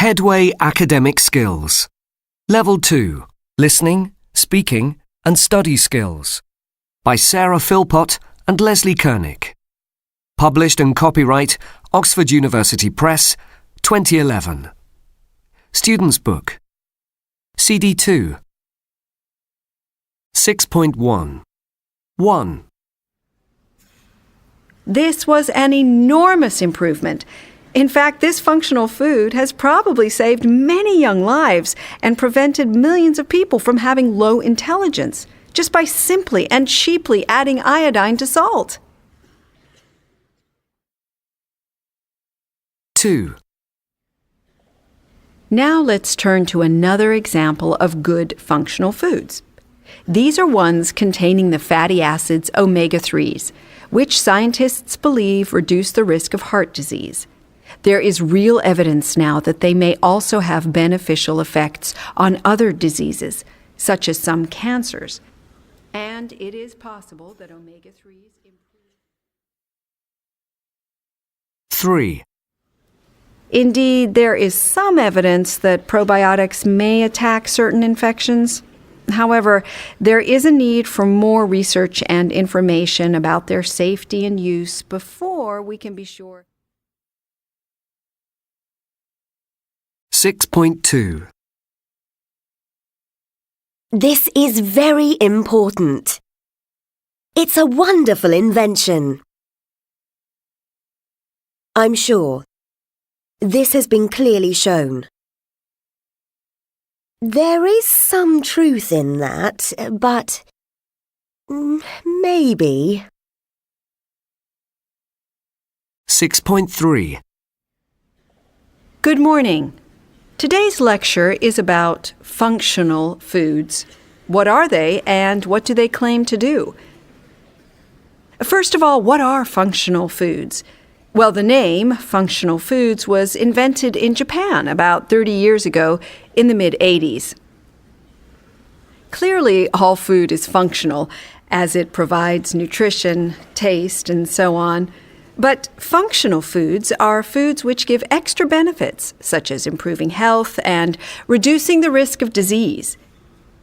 Headway Academic Skills. Level 2. Listening, Speaking and Study Skills. By Sarah Philpott and Leslie Koenig. Published and copyright Oxford University Press, 2011. Student's Book. CD 2. 6.1. 1. This was an enormous improvement. In fact, this functional food has probably saved many young lives and prevented millions of people from having low intelligence just by simply and cheaply adding iodine to salt. 2. Now let's turn to another example of good functional foods. These are ones containing the fatty acids omega-3s, which scientists believe reduce the risk of heart disease. There is real evidence now that they may also have beneficial effects on other diseases, such as some cancers. And it is possible that omega-3s improve. 3. Indeed, there is some evidence that probiotics may attack certain infections. However, there is a need for more research and information about their safety and use before we can be sure. 6.2. This is very important. It's a wonderful invention. I'm sure. This has been clearly shown. There is some truth in that, but maybe. 6.3. Good morning. Today's lecture is about functional foods. What are they and what do they claim to do? First of all, what are functional foods? Well, the name functional foods was invented in Japan about 30 years ago in the mid-'80s. Clearly, all food is functional, as it provides nutrition, taste, and so on. But functional foods are foods which give extra benefits, such as improving health and reducing the risk of disease.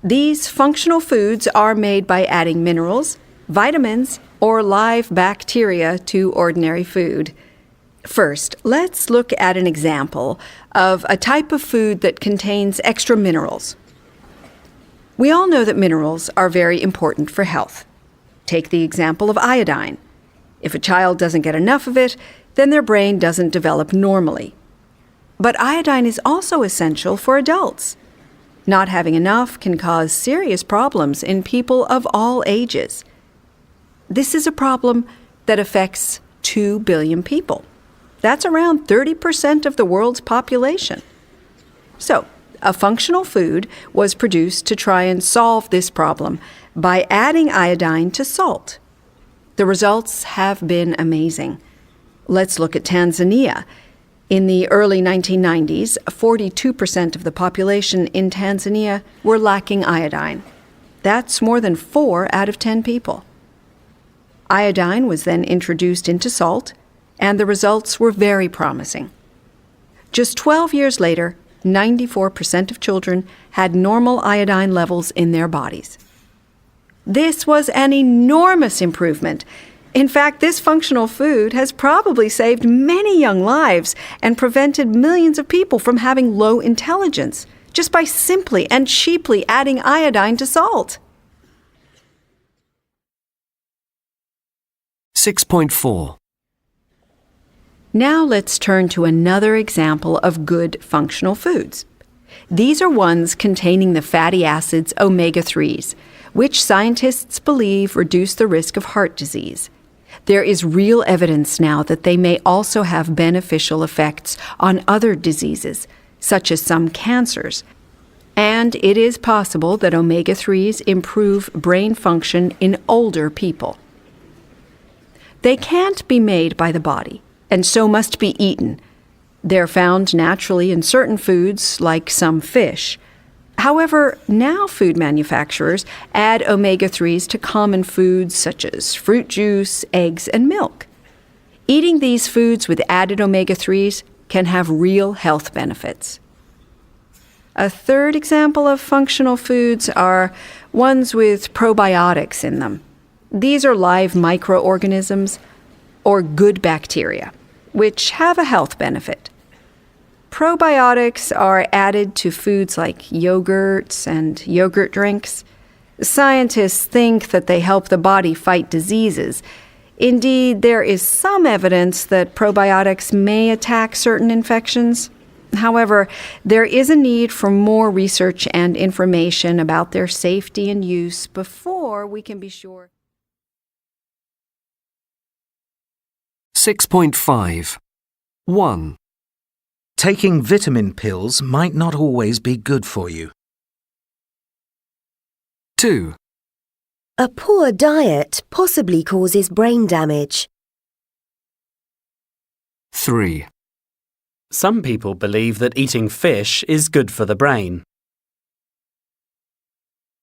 These functional foods are made by adding minerals, vitamins, or live bacteria to ordinary food. First, let's look at an example of a type of food that contains extra minerals. We all know that minerals are very important for health. Take the example of iodine. If a child doesn't get enough of it, then their brain doesn't develop normally. But iodine is also essential for adults. Not having enough can cause serious problems in people of all ages. This is a problem that affects 2 billion people. That's around 30% of the world's population. So, a functional food was produced to try and solve this problem by adding iodine to salt. The results have been amazing. Let's look at Tanzania. In the early 1990s, 42% of the population in Tanzania were lacking iodine. That's more than 4 out of 10 people. Iodine was then introduced into salt, and the results were very promising. Just 12 years later, 94% of children had normal iodine levels in their bodies. This was an enormous improvement. In fact, this functional food has probably saved many young lives and prevented millions of people from having low intelligence just by simply and cheaply adding iodine to salt. 6.4. Now let's turn to another example of good functional foods. These are ones containing the fatty acids omega-3s, which scientists believe reduce the risk of heart disease. There is real evidence now that they may also have beneficial effects on other diseases, such as some cancers. And it is possible that omega-3s improve brain function in older people. They can't be made by the body, and so must be eaten. They're found naturally in certain foods, like some fish. However, now food manufacturers add omega-3s to common foods such as fruit juice, eggs, and milk. Eating these foods with added omega-3s can have real health benefits. A third example of functional foods are ones with probiotics in them. These are live microorganisms or good bacteria, which have a health benefit. Probiotics are added to foods like yogurts and yogurt drinks. Scientists think that they help the body fight diseases. Indeed, there is some evidence that probiotics may attack certain infections. However, there is a need for more research and information about their safety and use before we can be sure. 6.5. 1, Taking vitamin pills might not always be good for you. 2, A poor diet possibly causes brain damage. 3, Some people believe that eating fish is good for the brain.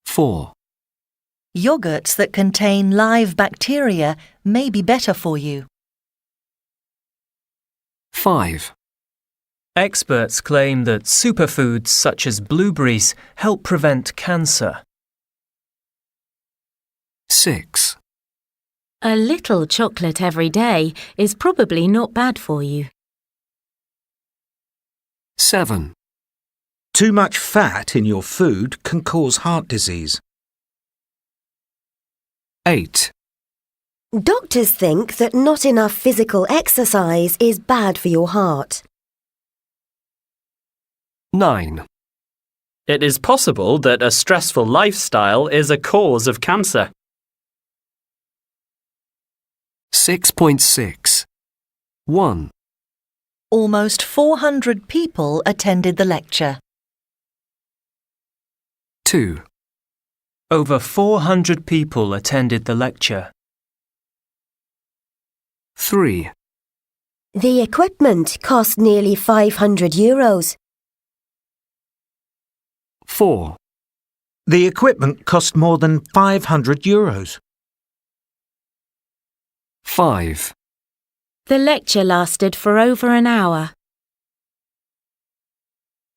4, Yogurts that contain live bacteria may be better for you. 5, Experts claim that superfoods such as blueberries help prevent cancer. 6, A little chocolate every day is probably not bad for you. 7, Too much fat in your food can cause heart disease. 8, Doctors think that not enough physical exercise is bad for your heart. 9, It is possible that a stressful lifestyle is a cause of cancer. 6.6. 1, Almost 400 people attended the lecture. 2, Over 400 people attended the lecture. 3, The equipment cost nearly €500. 4, The equipment cost more than €500. 5, The lecture lasted for over an hour.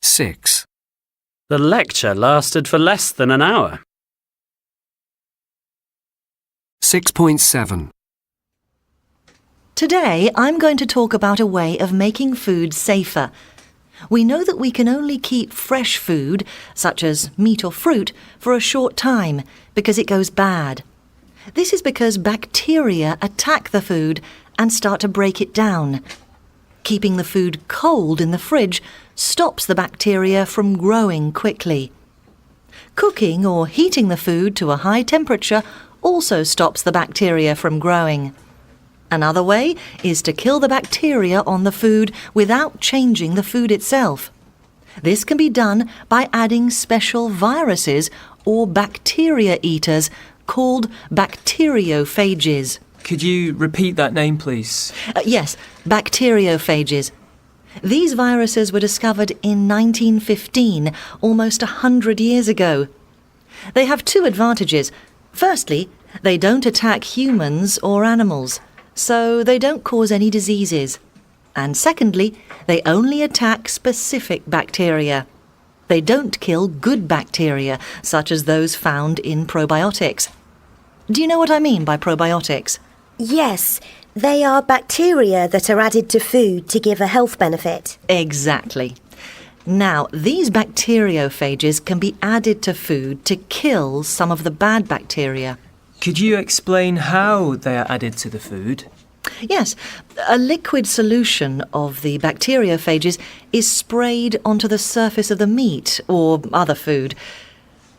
6, The lecture lasted for less than an hour. 6.7. Today, I'm going to talk about a way of making food safer. We know that we can only keep fresh food, such as meat or fruit, for a short time because it goes bad. This is because bacteria attack the food and start to break it down. Keeping the food cold in the fridge stops the bacteria from growing quickly. Cooking or heating the food to a high temperature also stops the bacteria from growing. Another way is to kill the bacteria on the food without changing the food itself. This can be done by adding special viruses or bacteria eaters called bacteriophages. Could you repeat that name, please? Yes, bacteriophages. These viruses were discovered in 1915, almost 100 years ago. They have two advantages. Firstly, they don't attack humans or animals, so they don't cause any diseases. And secondly, they only attack specific bacteria. They don't kill good bacteria, such as those found in probiotics. Do you know what I mean by probiotics? Yes, they are bacteria that are added to food to give a health benefit. Exactly. Now, these bacteriophages can be added to food to kill some of the bad bacteria. Could you explain how they are added to the food? Yes, a liquid solution of the bacteriophages is sprayed onto the surface of the meat or other food.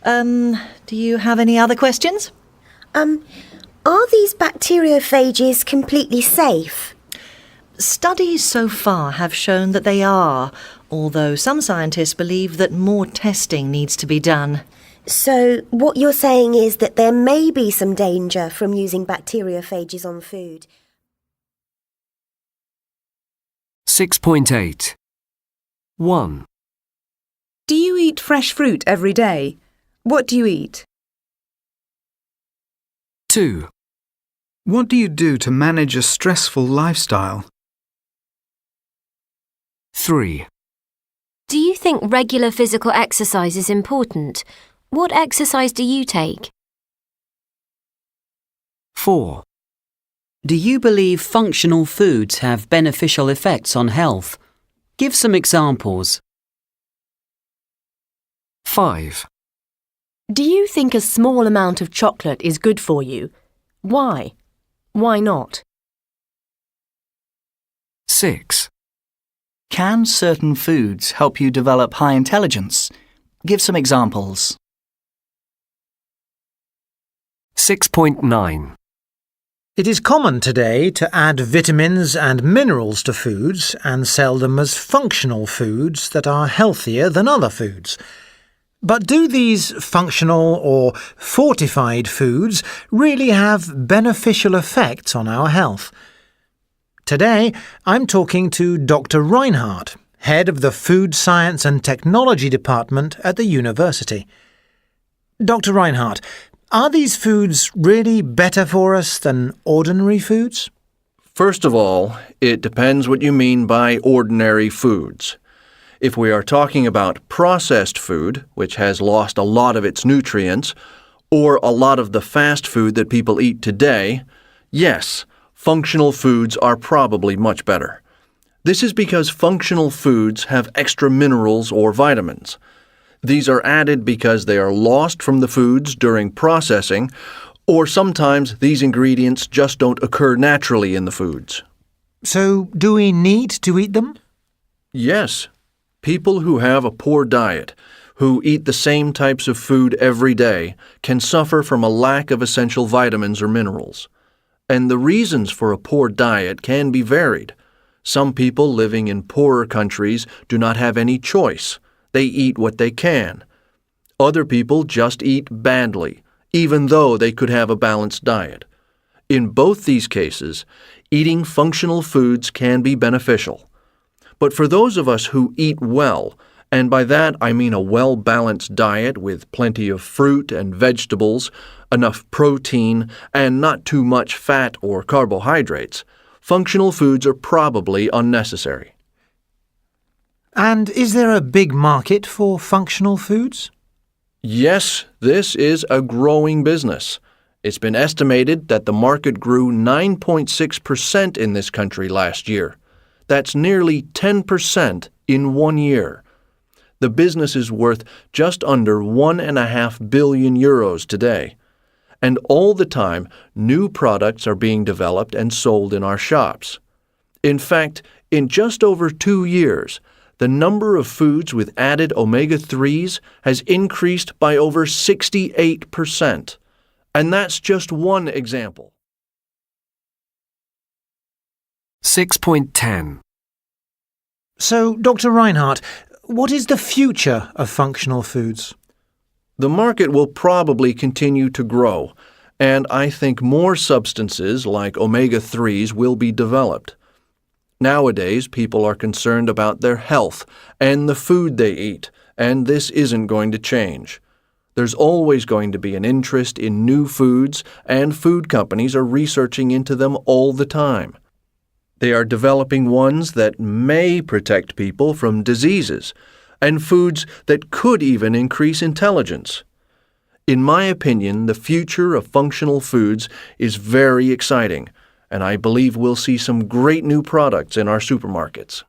Do you have any other questions? Are these bacteriophages completely safe? Studies so far have shown that they are, although some scientists believe that more testing needs to be done. So, what you're saying is that there may be some danger from using bacteriophages on food. 6.8. 1, Do you eat fresh fruit every day? What do you eat? 2, What do you do to manage a stressful lifestyle? 3, Do you think regular physical exercise is important? What exercise do you take? 4. Do you believe functional foods have beneficial effects on health? Give some examples. 5. Do you think a small amount of chocolate is good for you? Why? Why not? 6. Can certain foods help you develop high intelligence? Give some examples. 6.9. It is common today to add vitamins and minerals to foods and sell them as functional foods that are healthier than other foods. But do these functional or fortified foods really have beneficial effects on our health? Today, I'm talking to Dr. Reinhardt, head of the Food Science and Technology Department at the university. Dr. Reinhardt, are these foods really better for us than ordinary foods? First of all, it depends what you mean by ordinary foods. If we are talking about processed food, which has lost a lot of its nutrients, or a lot of the fast food that people eat today, yes, functional foods are probably much better. This is because functional foods have extra minerals or vitamins. These are added because they are lost from the foods during processing, or sometimes these ingredients just don't occur naturally in the foods. So, do we need to eat them? Yes. People who have a poor diet, who eat the same types of food every day, can suffer from a lack of essential vitamins or minerals. And the reasons for a poor diet can be varied. Some people living in poorer countries do not have any choice. They eat what they can. Other people just eat badly, even though they could have a balanced diet. In both these cases, eating functional foods can be beneficial. But for those of us who eat well, and by that I mean a well-balanced diet with plenty of fruit and vegetables, enough protein, and not too much fat or carbohydrates, functional foods are probably unnecessary. And is there a big market for functional foods? Yes, this is a growing business. It's been estimated that the market grew 9.6% in this country last year. That's nearly 10% in 1 year. The business is worth just under €1.5 billion today. And all the time, new products are being developed and sold in our shops. In fact, in just over 2 years, the number of foods with added omega-3s has increased by over 68%. And that's just one example. 6.10. So, Dr. Reinhardt, what is the future of functional foods? The market will probably continue to grow, and I think more substances like omega-3s will be developed. Nowadays, people are concerned about their health and the food they eat, and this isn't going to change. There's always going to be an interest in new foods, and food companies are researching into them all the time. They are developing ones that may protect people from diseases, and foods that could even increase intelligence. In my opinion, the future of functional foods is very exciting, and I believe we'll see some great new products in our supermarkets.